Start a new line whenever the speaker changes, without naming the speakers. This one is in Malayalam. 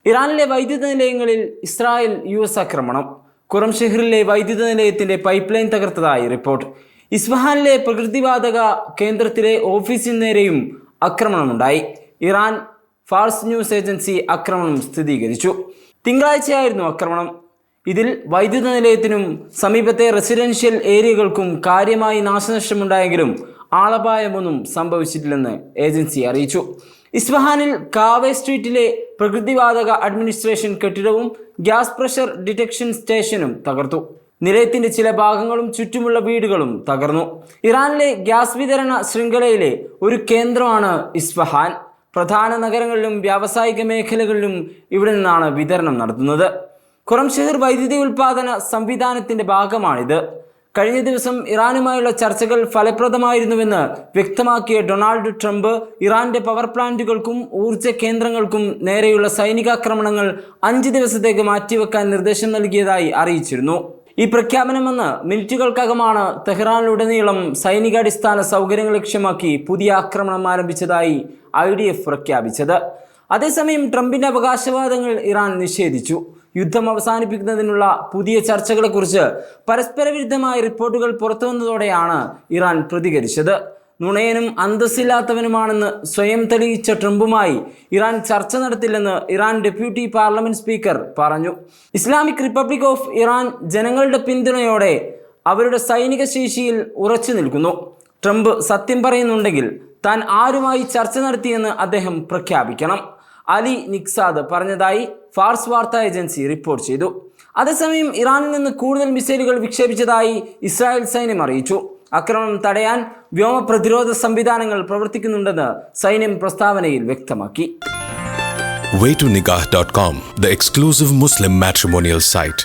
ഇറാനിലെ വൈദ്യുത നിലയങ്ങളിൽ ഇസ്രായേൽ US ആക്രമണം. ഖുറം ഷെഹറിലെ വൈദ്യുത നിലയത്തിന്റെ പൈപ്പ് ലൈൻ തകർത്തതായി റിപ്പോർട്ട്. ഇസ്ഫഹാനിലെ പ്രകൃതിവാതക കേന്ദ്രത്തിലെ ഓഫീസിന് നേരെയും ആക്രമണമുണ്ടായി. ഇറാൻ ഫാർസ് ന്യൂസ് ഏജൻസി ആക്രമണം സ്ഥിരീകരിച്ചു. തിങ്കളാഴ്ചയായിരുന്നു ആക്രമണം. ഇതിൽ വൈദ്യുത നിലയത്തിനും സമീപത്തെ റെസിഡൻഷ്യൽ ഏരിയകൾക്കും കാര്യമായി നാശനഷ്ടമുണ്ടായെങ്കിലും ആളപായമൊന്നും സംഭവിച്ചിട്ടില്ലെന്ന് ഏജൻസി അറിയിച്ചു. ഇസ്ഫഹാനിൽ കാവേ സ്ട്രീറ്റിലെ പ്രകൃതിവാതക അഡ്മിനിസ്ട്രേഷൻ കെട്ടിടവും ഗ്യാസ് പ്രഷർ ഡിറ്റക്ഷൻ സ്റ്റേഷനും തകർത്തു. നിലയത്തിന്റെ ചില ഭാഗങ്ങളും ചുറ്റുമുള്ള വീടുകളും തകർന്നു. ഇറാനിലെ ഗ്യാസ് വിതരണ ശൃംഖലയിലെ ഒരു കേന്ദ്രമാണ് ഇസ്ഫഹാൻ. പ്രധാന നഗരങ്ങളിലും വ്യാവസായിക മേഖലകളിലും ഇവിടെ നിന്നാണ് വിതരണം നടത്തുന്നത്. ഖുറം ഷെഹർ വൈദ്യുതി ഉൽപാദന സംവിധാനത്തിന്റെ ഭാഗമാണിത്. കഴിഞ്ഞ ദിവസം ഇറാനുമായുള്ള ചർച്ചകൾ ഫലപ്രദമായിരുന്നുവെന്ന് വ്യക്തമാക്കിയ ഡൊണാൾഡ് ട്രംപ് ഇറാന്റെ പവർ പ്ലാന്റുകൾക്കും ഊർജ്ജ കേന്ദ്രങ്ങൾക്കും നേരെയുള്ള സൈനികാക്രമണങ്ങൾ 5 ദിവസത്തേക്ക് മാറ്റിവെക്കാൻ നിർദ്ദേശം നൽകിയതായി അറിയിച്ചിരുന്നു. ഈ പ്രഖ്യാപനം വന്ന് മിനിറ്റുകൾക്കകമാണ് തെഹ്റാനിലുടനീളം സൈനികാടിസ്ഥാന സൗകര്യങ്ങൾ ലക്ഷ്യമാക്കി പുതിയ ആക്രമണം ആരംഭിച്ചതായി IDF പ്രഖ്യാപിച്ചത്. അതേസമയം ട്രംപിന്റെ അവകാശവാദങ്ങൾ ഇറാൻ നിഷേധിച്ചു. യുദ്ധം അവസാനിപ്പിക്കുന്നതിനുള്ള പുതിയ ചർച്ചകളെക്കുറിച്ച് പരസ്പര വിരുദ്ധമായ റിപ്പോർട്ടുകൾ പുറത്തുവന്നതോടെയാണ് ഇറാൻ പ്രതികരിച്ചത്. നുണയനും അന്തസ്സില്ലാത്തവനുമാണെന്ന് സ്വയം തെളിയിച്ച ട്രംപുമായി ഇറാൻ ചർച്ച നടത്തില്ലെന്ന് ഇറാൻ ഡെപ്യൂട്ടി പാർലമെന്റ് സ്പീക്കർ പറഞ്ഞു. ഇസ്ലാമിക് റിപ്പബ്ലിക് ഓഫ് ഇറാൻ ജനങ്ങളുടെ പിന്തുണയോടെ അവരുടെ സൈനിക ശേഷിയിൽ ഉറച്ചു നിൽക്കുന്നു. ട്രംപ് സത്യം പറയുന്നുണ്ടെങ്കിൽ താൻ ആരുമായി ചർച്ച നടത്തിയെന്ന് അദ്ദേഹം പ്രഖ്യാപിക്കണം, അലി നിക്സാദ് പറഞ്ഞതായി ഫാർസ് വാർത്താ ഏജൻസി റിപ്പോർട്ട് ചെയ്തു. അതേസമയം ഇറാനിൽ നിന്ന് കൂടുതൽ മിസൈലുകൾ വിക്ഷേപിച്ചതായി ഇസ്രായേൽ സൈന്യം അറിയിച്ചു. ആക്രമണം തടയാൻ വ്യോമ പ്രതിരോധ സംവിധാനങ്ങൾ പ്രവർത്തിക്കുന്നുണ്ടെന്ന് സൈന്യം പ്രസ്താവനയിൽ വ്യക്തമാക്കി.
Waytonikah.com, the exclusive Muslim matrimonial site.